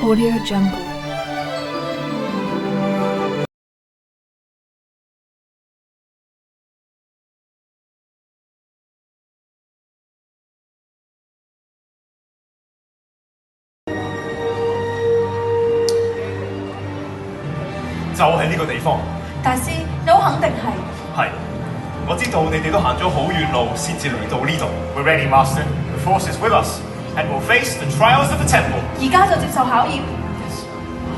Audio Jungle。就喺呢個地方。大師，你好肯定係？係，我知道你哋都行咗好遠路先至嚟到呢度。We're ready, Master. The Force is with us, and we'll face the trials of the temple. 而家就接受考驗。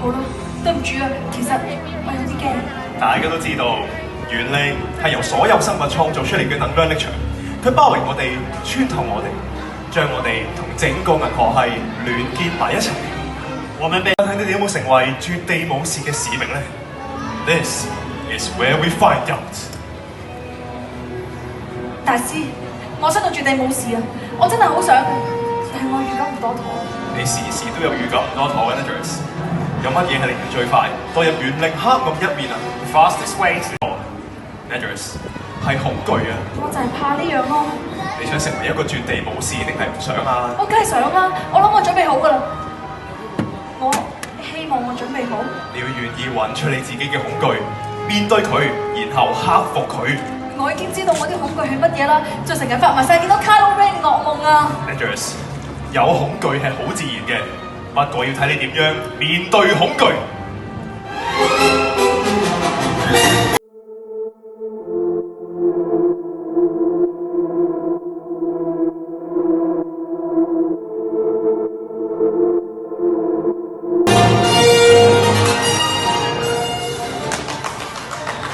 好啦，對唔住啊，其實我有啲驚。大家都知道，原力係由所有生物創造出嚟嘅能量力場，佢包圍我哋，穿透我哋，將我哋同整個銀河系聯結埋一齊。但係你哋有冇成為絕地武士嘅使命呢？ This is where we find out。大師，我想做絕地武士啊！我真係好想，但係我預感唔多妥。你時時都有預感唔多妥嘅 Nedris。有乜嘢係令人最快墮入元靈黑暗一面啊 ？Fastest way to Nedris 係恐懼啊！我就係怕呢樣咯。你想成為一個絕地武士定係唔想啊？我梗係想啦！我諗我準備好㗎啦。我希望我準備好。你要願意揾出你自己嘅恐懼，面對佢，然後克服佢。我已經知道我啲恐懼係乜嘢啦，就成日發埋晒見到 Kylo Ren 噩夢啊 Nedris 有恐懼係好自然嘅，不過要睇你點樣面對恐懼。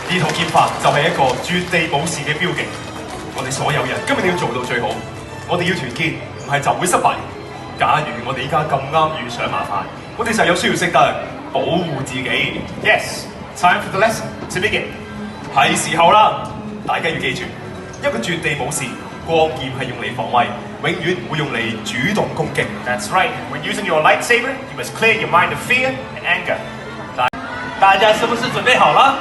呢套劍法就係一個絕地武士嘅標記。我哋所有人今日要做到最好，我哋要團結，唔係就會失敗。假如我哋依家咁啱遇上麻煩，我哋就有需要識得保護自己。Yes, time for the lesson to begin。係時候啦，大家要記住，一個絕地武士，光劍係用嚟防衛，永遠唔會用嚟主動攻擊。That's right. When using your lightsaber, you must clear your mind of fear and anger。大家是不是準備好了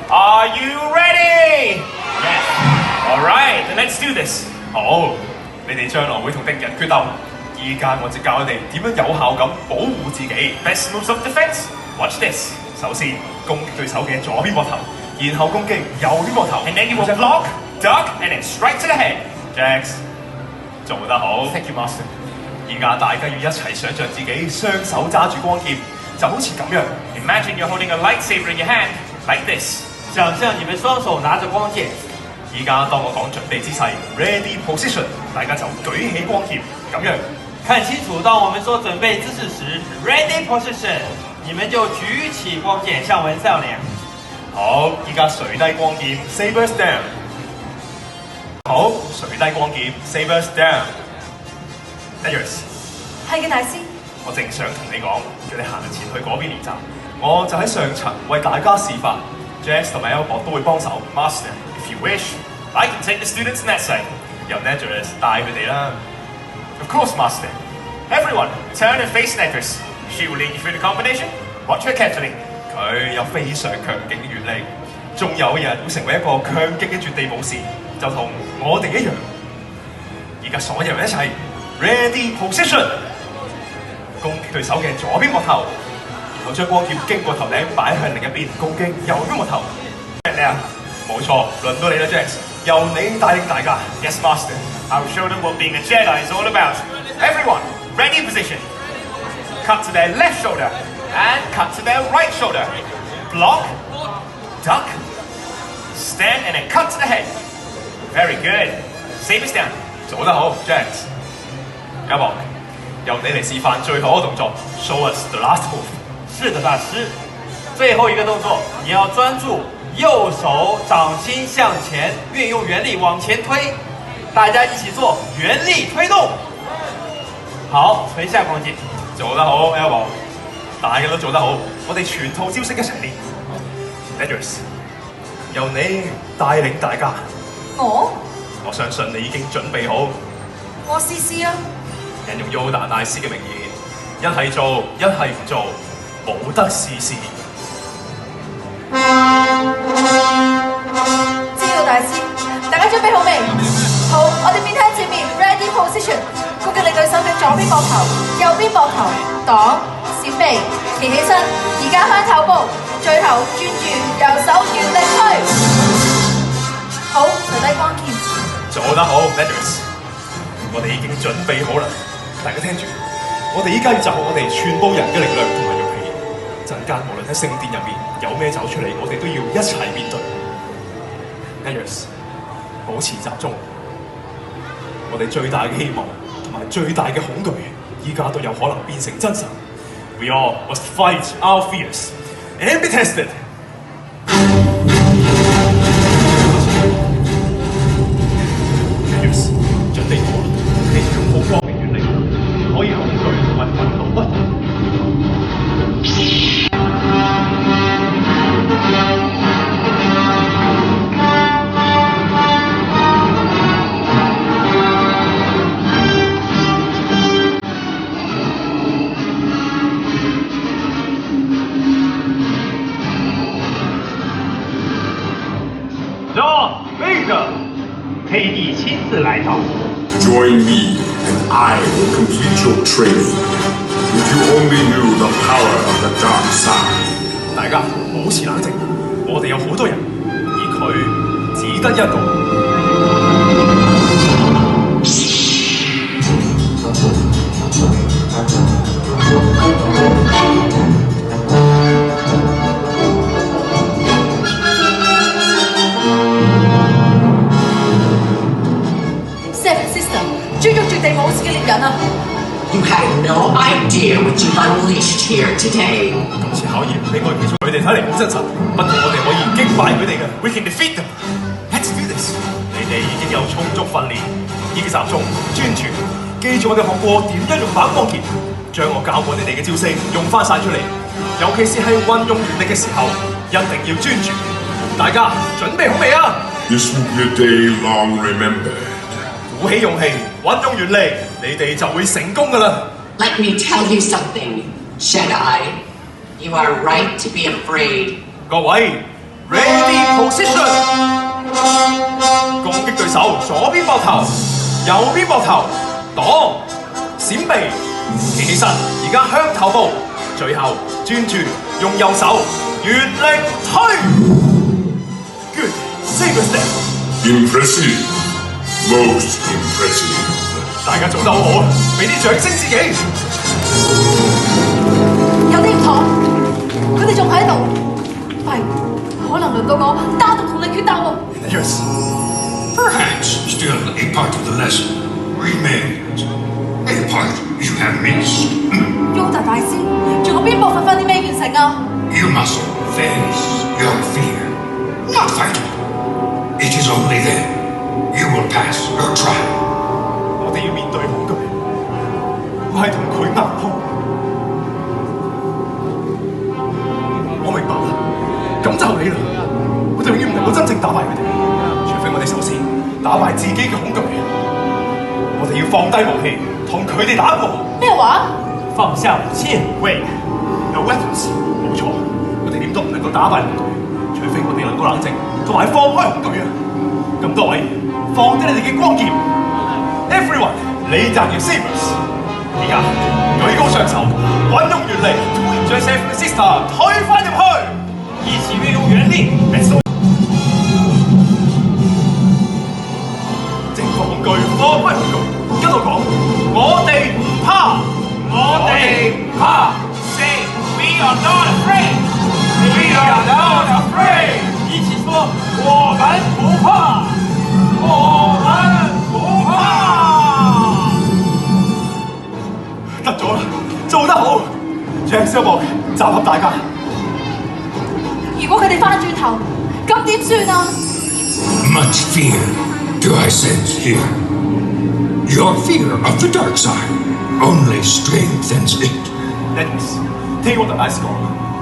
？Are you ready? Yes. All right, then let's do this. 好，你哋將來會同敵人決鬥。依家我就教你哋點樣有效咁保護自己。Best moves of defense. Watch this. 首先攻擊對手嘅左邊膊頭，然後攻擊右邊膊頭。And then you will block, duck, and then strike to the head. Jax， 做得好。Thank you, Master。依家大家要一齊想像自己雙手揸住光劍，就好似咁樣。Imagine you're holding a lightsaber in your hand, like this。想象你们双手拿着光剑，依家當我講準備姿勢 ，ready position， 大家就舉起光劍，咁樣。看清楚，當我們說準備姿勢時 ，ready position， 你們就舉起光劍向我們笑臉。好，依家垂低光劍 ，sabers down。好，垂低光劍 ，sabers down。Nedris， 係嘅，大師。我正想同你講，叫你行前去嗰邊練習，我就喺上層為大家示範。Jax 同埋 Elbot 都會幫手。Master, if you wish, I can take the students that side。由 Nedris 帶佢哋啦。Of course, Master. Everyone, turn and face Nedris. She will lead you through the combination. Watch her carefully. 佢有非常強勁嘅元力，仲有人會成為一個強勁嘅絕地武士，就同我哋一樣。而家所有人一齊 ready position， 攻擊對手嘅左邊膊頭。然後將光劍經過頭頂擺向另一邊，攻擊右邊個頭。你啊，冇錯，輪到你啦 ，Jax， 由你帶領大家。Yes, Master. I will show them what being a Jedi is all about. Everyone, ready position. Cut to their left shoulder and cut to their right shoulder. Block, duck, stand, and then cut to the head. Very good. Sabers down. 做得好 ，Jax。Elbot， 由你嚟示範最後一個動作 ，Show us the last move。是的，大師。最後一個動作，你要專注，右手掌心向前，運用原力往前推。大家一起做原力推動。好，垂下光劍。做得好 ，Elbot， 大家都做得好，我哋全套招式一齊練。Nedris， 由你帶領大家。我相信你已經準備好。我試試啊。引用 Yoda 大師嘅名言：一係做，一係唔做。冇得試試。知道大師，大家準備好未？好，我哋面向前面 ，ready position，攻擊你對手嘅左邊膊頭、右邊膊頭，擋，閃避，企起身，而家向頭部，最後專注右手原力推。好，除低光劍。做得好 m a d r s 我哋已經準備好啦，大家聽住，我哋依家要集合我哋全部人嘅力量同埋勇氣。陣間無論喺聖殿入面有咩走出嚟，我哋都要一齊面對。m a d r s 保持集中。我哋最大嘅希望同埋最大嘅恐懼，依家都有可能變成真實。We all must fight our fears and be tested。Yes， 準備好啦，你擁抱光明原理，可以恐懼同埋憤怒不同。黑帝亲自来到。Join me, and I will complete your training. If you only knew the power of the dark side. 大家保持冷靜，我哋有好多人，而佢只得一個。追逐絕地武士嘅獵人啊！ You had no idea what you've unleashed here today. 今次考驗你我其實佢哋睇嚟好真實，不過我哋可以擊敗佢哋嘅。We can defeat them. Let's do this. 你哋已經有充足訓練，已經集中專注，記住我哋學過點樣用反光劍，將我教過你哋嘅招式用翻晒出嚟，尤其是係運用原力嘅時候，一定要專注。大家準備好未啊 This will be a day long remembered. 鼓起勇氣，運用原力，你哋就會成功㗎啦。Let me tell you something, Jedi. You are right to be afraid. 各位 ，ready position， 攻擊對手左邊膊頭，右邊膊頭，擋，閃避，企起身，而家向頭部，最後專注用右手原力推。Good, save a step. Impressive. Most impressive. 大家做得好好，俾啲掌聲自己。有啲唔妥，佢哋仲喺度。係，可能輪到我單獨同你決鬥喎。Yes. Perhaps still a part of the lesson remains. A part you have missed. Yoda 大師，仲有邊部分你未完成啊 You must face your fear, not fight it. It is only then you will pass your trial. 我哋要面對恐懼，唔係同佢硬碰。我明白啦，咁就係你啦。我哋永遠唔能夠真正打敗佢哋，除非我哋首先打敗自己嘅恐懼。我哋要放低武器，同佢哋打一步。咩話？放下武器。喂 ，no weapons， 冇錯，我哋點都唔能夠打敗恐懼，除非我哋能夠冷靜同埋放開恐懼啊！咁多位，放低你哋嘅光劍 ，everyone， 你就要 sabers。而家舉高雙手，運用原力，將 Seven Sister 推返入去，一起運用原力。征服恐懼，放開恐懼，一路講，我哋唔怕，我哋唔怕。Say we are not afraid. We are not afraid. 一起說，我們不怕，我們不怕。得咗啦，做得好 ，Jack 小莫集合大家。如果佢哋翻轉頭，咁點算啊？ Much fear do I sense here. Your fear of the dark side only strengthens it. Dennis， 聽我同 Ice 講，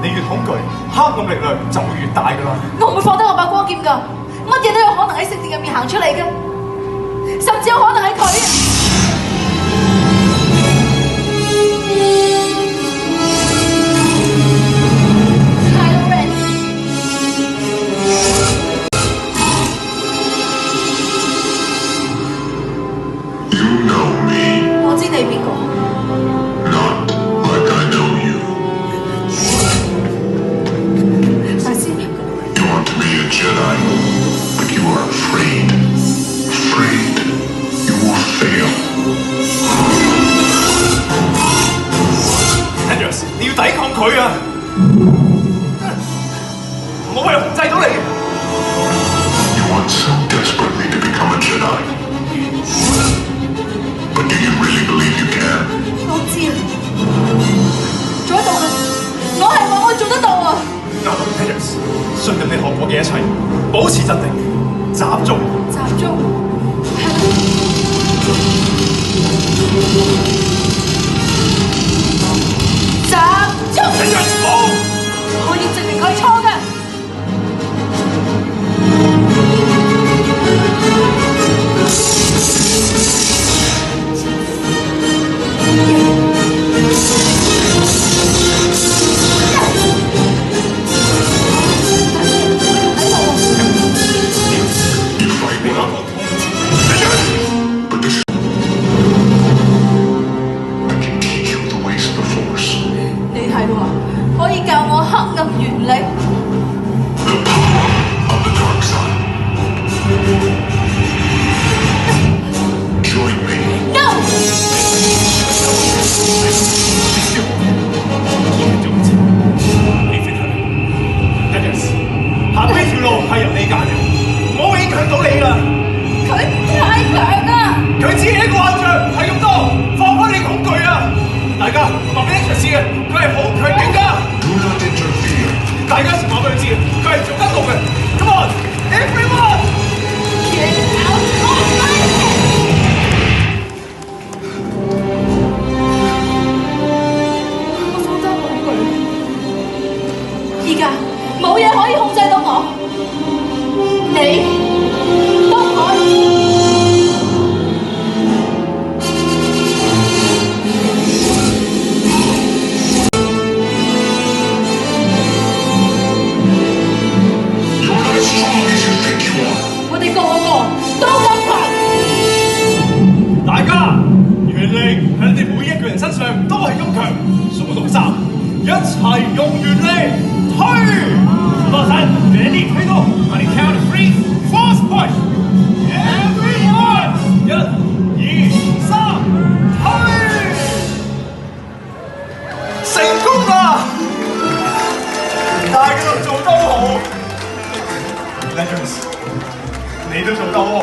你越恐懼，黑暗力量就會越大㗎啦。我唔會放低我把光劍㗎，乜嘢都有可能喺聖殿入面行出嚟嘅，甚至有可能係佢。You know me. 我知你係邊個。 Not 你要抵抗佢啊！我會控制到你。You want so desperately to become a Jedi. But do you really believe you can? 我知啊，做得到嘅，我係話我做得到啊！ No, Peters，信任你學過嘅一切，保持鎮定，集中。集中，集中。Peters，冇！我要證明佢係錯嘅。But this I can teach you the ways of the Force. 你係話可以教我黑暗原理？ The power of the dark side. Join me. No！ Peters，行呢條路係由你揀嘅，唔好影響到你啦。佢太強啦！佢只係一個幻象，係咁多，放開你恐懼啊！大家話俾 Peters 知嘅，佢係好強勁㗎。 Do not interfere. 大家一齊話俾佢知，佢係做得到嘅。Come on, everyone！ Get out of my head！ 我放低恐懼，而家冇嘢可以控制到我，你都可以。 You're not as strong as you think you are. 我哋個個都咁強，大家原力喺你哋每一個人身上都係咁強，數到3，一齊用原力推。數到3，原力推動。On the count of 3, force push. Everyone， 1、2、3，推！成功啦！大家都做得好。Legends， 你都做得好好。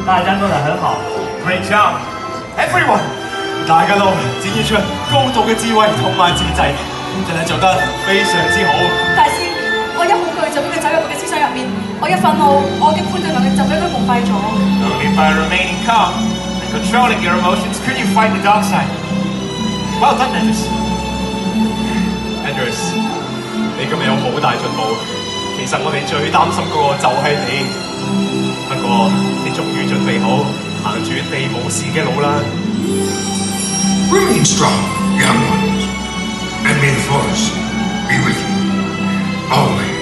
大家做得很好。 Great job, everyone！ 大家都展現出高度嘅智慧同埋自制，真係做得非常之好。大師，我一恐懼就俾佢走入我嘅思想入面，我一憤怒，我嘅判斷能力就俾佢蒙蔽咗。 Only by remaining calm and controlling your emotions could you fight the dark side. Well done, Andrews. Andrews， 你今日有好大進步。其實我哋最擔心嗰個就係你，不過你終於準備好行住地武士嘅路啦。 Remain strong, young ones, and may the Force be with you always.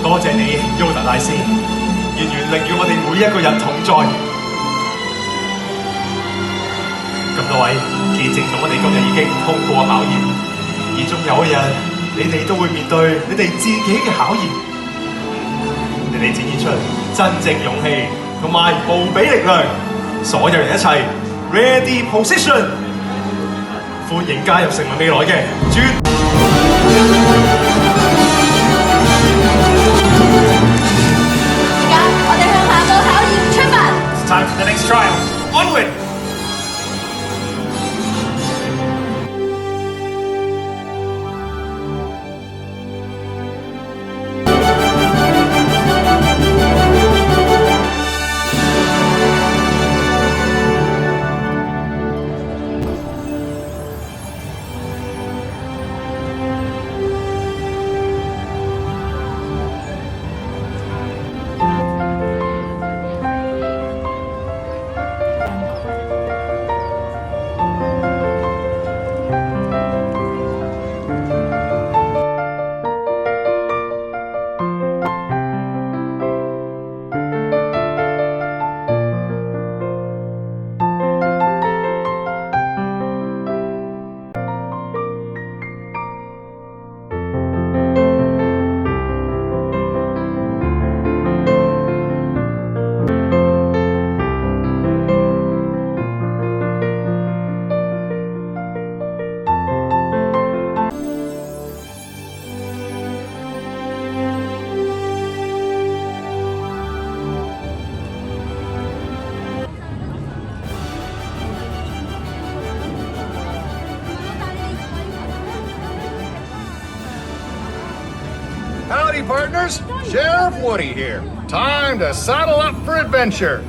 多謝你，Yoda 大師，願原力與我哋每一個人同在。咁多位見證咗我哋今日已經通過考驗，而終有一日，你哋都會面對你哋自己嘅考驗。你哋展現出真正勇氣同埋無比力量，所有人一齊 ready position， 歡迎加入成為未來嘅專。而家我哋向下個考驗出發。It's time for the next trial. Onward! Howdy, partners. Sheriff Woody here. Time to saddle up for adventure.